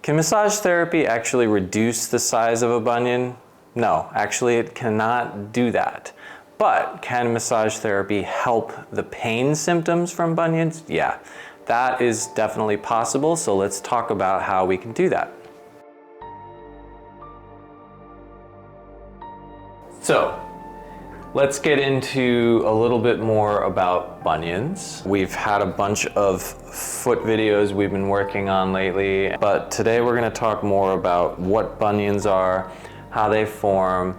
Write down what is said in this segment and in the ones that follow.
Can massage therapy actually reduce the size of a bunion? No, actually it cannot do that. But can massage therapy help the pain symptoms from bunions? Yeah, that is definitely possible, so let's talk about how we can do that. So, let's get into a little bit more about bunions. We've had a bunch of foot videos we've been working on lately, but today we're going to talk more about what bunions are, how they form,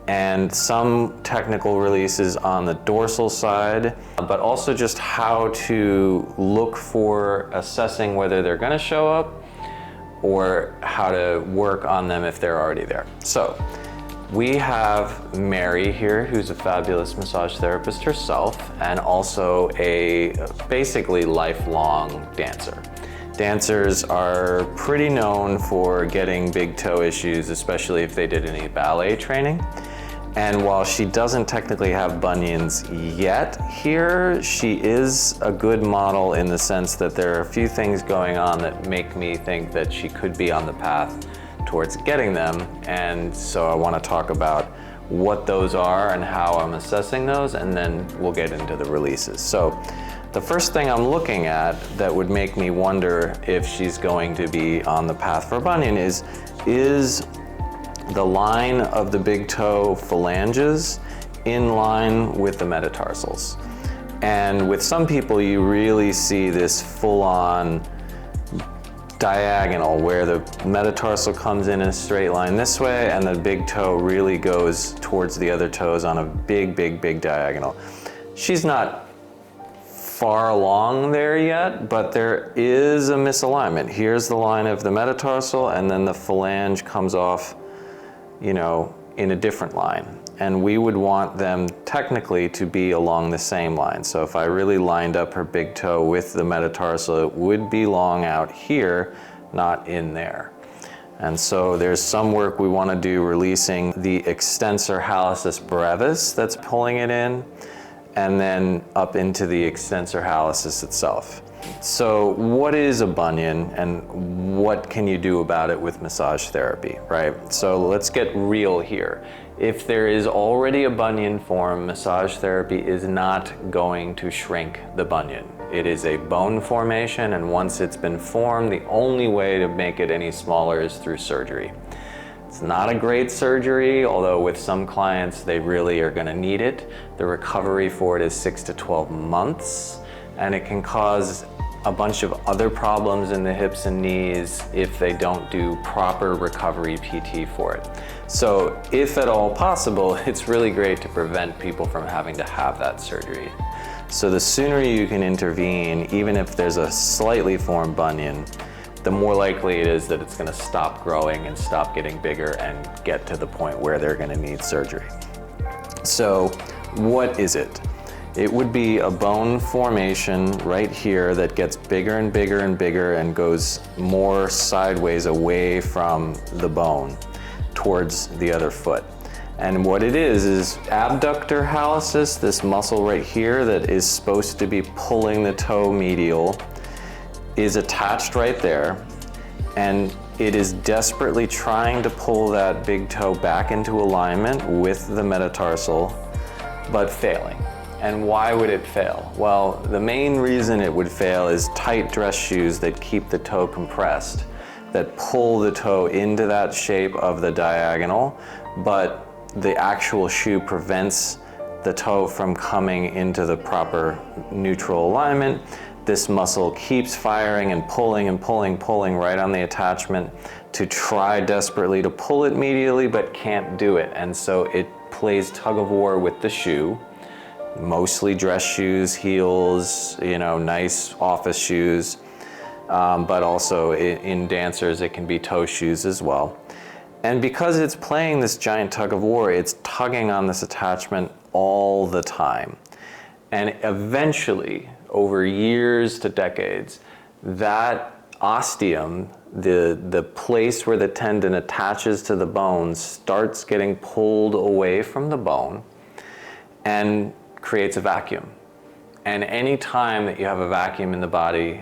and some technical releases on the dorsal side, but also just how to look for assessing whether they're going to show up or how to work on them if they're already there. So, we have Mary here, who's a fabulous massage therapist herself, and also a basically lifelong dancer. Dancers are pretty known for getting big toe issues, especially if they did any ballet training. And while she doesn't technically have bunions yet here, she is a good model in the sense that there are a few things going on that make me think that she could be on the path towards getting them, and so I want to talk about what those are and how I'm assessing those, and then we'll get into the releases. So the first thing I'm looking at that would make me wonder if she's going to be on the path for bunion is the line of the big toe phalanges in line with the metatarsals. And with some people you really see this full-on diagonal where the metatarsal comes in a straight line this way and the big toe really goes towards the other toes on a big diagonal. She's not far along there yet, but there is a misalignment. Here's the line of the metatarsal and then the phalange comes off, you know, in a different line. And we would want them technically to be along the same line. So if I really lined up her big toe with the metatarsal, it would be long out here, not in there. And so there's some work we want to do releasing the extensor hallucis brevis that's pulling it in, and then up into the extensor hallucis itself. So what is a bunion and what can you do about it with massage therapy, right? So let's get real here. If there is already a bunion form, massage therapy is not going to shrink the bunion. It is a bone formation, and once it's been formed, the only way to make it any smaller is through surgery. It's not a great surgery, although with some clients they really are going to need it. The recovery for it is 6 to 12 months, and it can cause a bunch of other problems in the hips and knees if they don't do proper recovery PT for it. So if at all possible, it's really great to prevent people from having to have that surgery. So the sooner you can intervene, even if there's a slightly formed bunion, the more likely it is that it's going to stop growing and stop getting bigger and get to the point where they're going to need surgery. So what is it? It would be a bone formation right here that gets bigger and bigger and bigger and goes more sideways away from the bone towards the other foot. And what it is abductor hallucis, this muscle right here that is supposed to be pulling the toe medial, is attached right there, and it is desperately trying to pull that big toe back into alignment with the metatarsal, but failing. And why would it fail? Well, the main reason it would fail is tight dress shoes that keep the toe compressed, that pull the toe into that shape of the diagonal, but the actual shoe prevents the toe from coming into the proper neutral alignment. This muscle keeps firing and pulling right on the attachment to try desperately to pull it medially, but can't do it. And so it plays tug of war with the shoe. Mostly dress shoes, heels, you know, nice office shoes, but also in dancers it can be toe shoes as well. And because it's playing this giant tug of war, it's tugging on this attachment all the time. And eventually, over years to decades, that ostium, the place where the tendon attaches to the bone, starts getting pulled away from the bone and creates a vacuum. And any time that you have a vacuum in the body,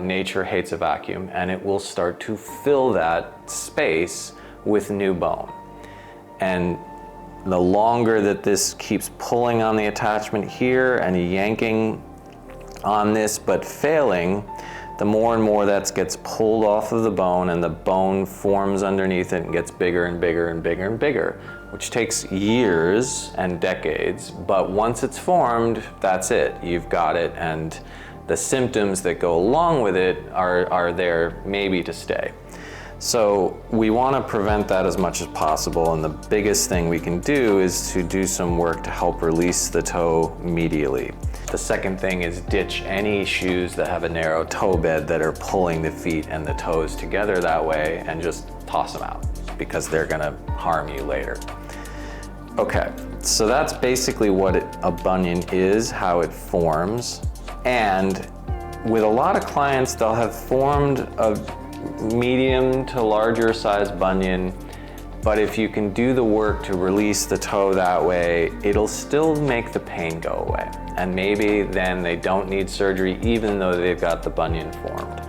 nature hates a vacuum, and it will start to fill that space with new bone. And the longer that this keeps pulling on the attachment here and yanking on this but failing, the more and more that gets pulled off of the bone, and the bone forms underneath it and gets bigger and bigger and bigger and bigger, which takes years and decades. But once it's formed, that's it. You've got it, and the symptoms that go along with it are there maybe to stay. So we want to prevent that as much as possible, and the biggest thing we can do is to do some work to help release the toe medially. The second thing is ditch any shoes that have a narrow toe bed that are pulling the feet and the toes together that way, and just toss them out because they're going to harm you later. Okay, so that's basically what a bunion is, how it forms. And with a lot of clients, they'll have formed a medium to larger size bunion, but if you can do the work to release the toe that way, it'll still make the pain go away. And maybe then they don't need surgery even though they've got the bunion formed.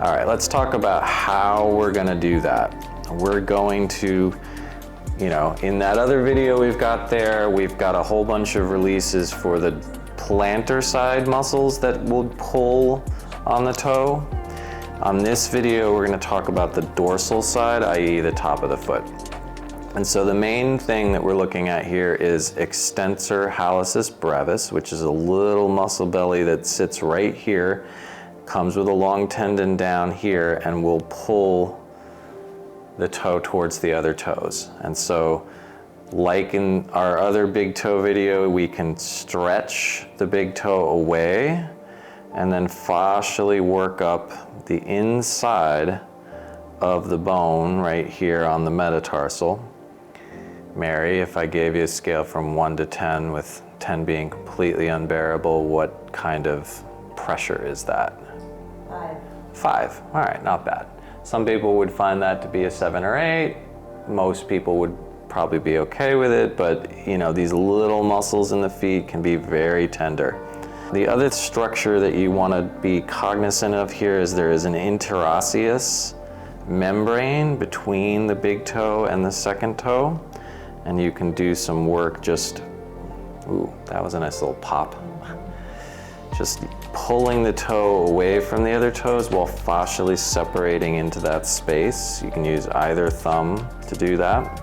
All right, let's talk about how we're gonna do that. We're going to, in that other video we've got there, we've got a whole bunch of releases for the plantar side muscles that will pull on the toe. On this video, we're going to talk about the dorsal side, i.e. the top of the foot. And so the main thing that we're looking at here is extensor hallucis brevis, which is a little muscle belly that sits right here, comes with a long tendon down here, and will pull the toe towards the other toes. And so, like in our other big toe video, we can stretch the big toe away and then fascially work up the inside of the bone right here on the metatarsal. Mary, if I gave you a scale from 1 to 10, with 10 being completely unbearable, what kind of pressure is that? 5. 5, all right, not bad. Some people would find that to be a 7 or 8. Most people would probably be okay with it, but these little muscles in the feet can be very tender. The other structure that you want to be cognizant of here is there is an interosseous membrane between the big toe and the second toe, and you can do some work just, ooh, that was a nice little pop. Just pulling the toe away from the other toes while fascially separating into that space. You can use either thumb to do that.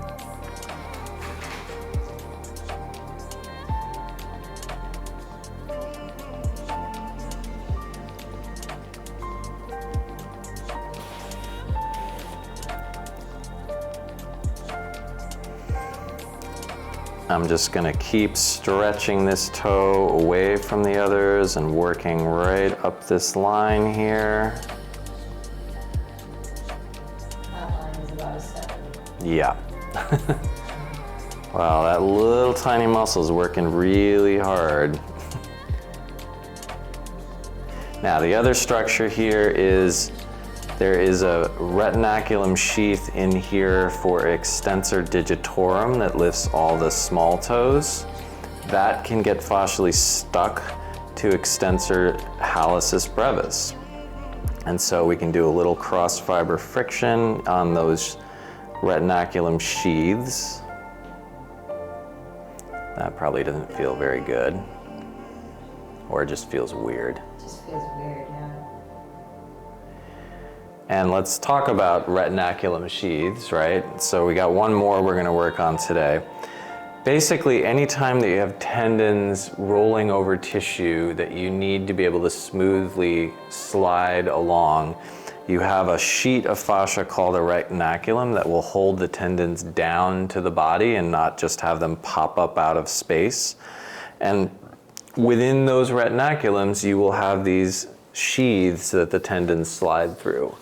I'm just going to keep stretching this toe away from the others and working right up this line here. That line is about a 7. Yeah. Wow, that little tiny muscle is working really hard. Now the other structure here is there is a retinaculum sheath in here for extensor digitorum that lifts all the small toes. That can get fascially stuck to extensor hallucis brevis. And so we can do a little cross fiber friction on those retinaculum sheaths. That probably doesn't feel very good, or it just feels weird. It just feels weird, yeah. And let's talk about retinaculum sheaths, right? So we got one more we're gonna work on today. Basically, anytime that you have tendons rolling over tissue that you need to be able to smoothly slide along, you have a sheet of fascia called a retinaculum that will hold the tendons down to the body and not just have them pop up out of space. And within those retinaculums, you will have these sheaths that the tendons slide through,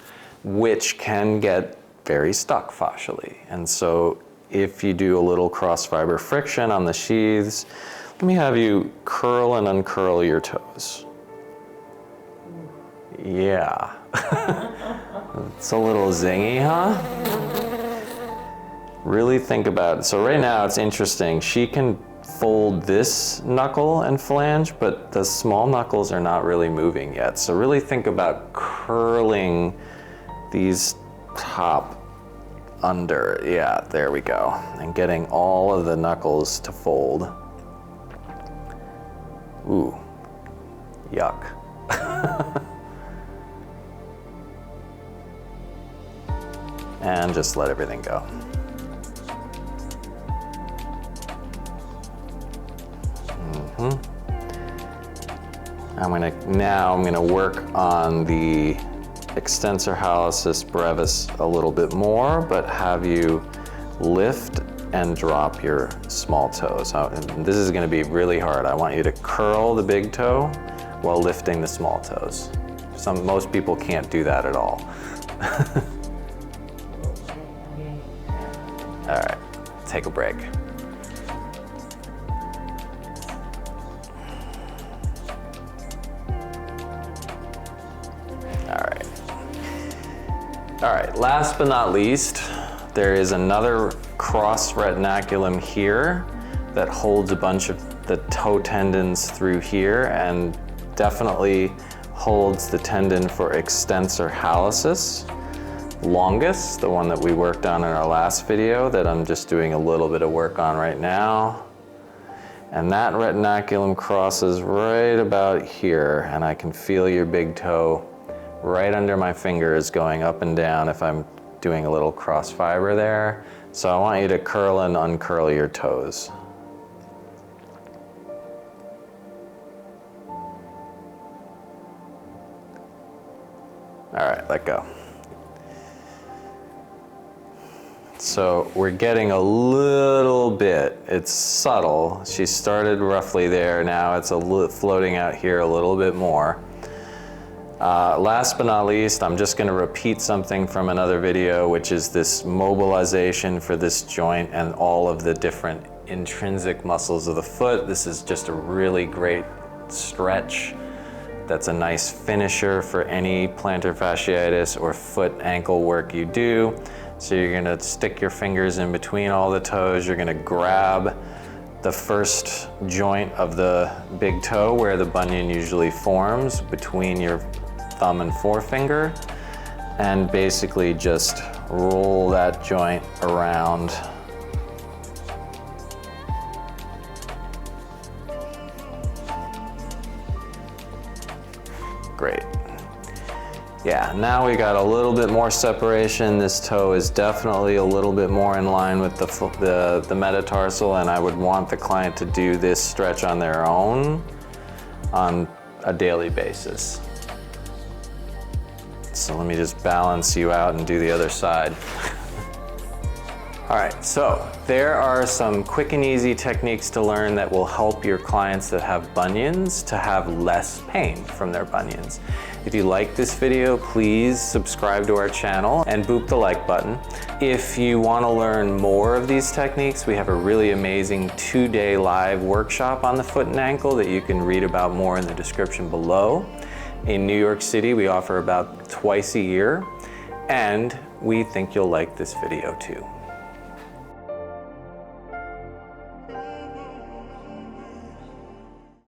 which can get very stuck fascially. And so if you do a little cross fiber friction on the sheaths, let me have you curl and uncurl your toes. Yeah. It's a little zingy, huh? Really think about it. So right now it's interesting. She can fold this knuckle and flange, but the small knuckles are not really moving yet. So really think about curling these top under. Yeah, there we go. And getting all of the knuckles to fold. Ooh, yuck. And just let everything go. Now I'm gonna work on the extensor hallucis brevis a little bit more, but have you lift and drop your small toes. And this is gonna be really hard. I want you to curl the big toe while lifting the small toes. Most people can't do that at all. All right, take a break. All right, last but not least, there is another cross retinaculum here that holds a bunch of the toe tendons through here and definitely holds the tendon for extensor hallucis longus, the one that we worked on in our last video that I'm just doing a little bit of work on right now. And that retinaculum crosses right about here, and I can feel your big toe right under my fingers going up and down if I'm doing a little cross fiber there. So I want you to curl and uncurl your toes. All right, let go. So we're getting a little bit, it's subtle. She started roughly there, now it's floating out here a little bit more. Last but not least, I'm just gonna repeat something from another video, which is this mobilization for this joint and all of the different intrinsic muscles of the foot. This is just a really great stretch. That's a nice finisher for any plantar fasciitis or foot ankle work you do. So you're gonna stick your fingers in between all the toes. You're gonna grab the first joint of the big toe where the bunion usually forms between your thumb and forefinger, and basically just roll that joint around. Great. Yeah, now we got a little bit more separation. This toe is definitely a little bit more in line with the metatarsal, and I would want the client to do this stretch on their own on a daily basis. So let me just balance you out and do the other side. All right, so there are some quick and easy techniques to learn that will help your clients that have bunions to have less pain from their bunions. If you like this video, please subscribe to our channel and boop the like button. If you want to learn more of these techniques, we have a really amazing 2-day live workshop on the foot and ankle that you can read about more in the description below. In New York City, we offer about twice a year, and we think you'll like this video too.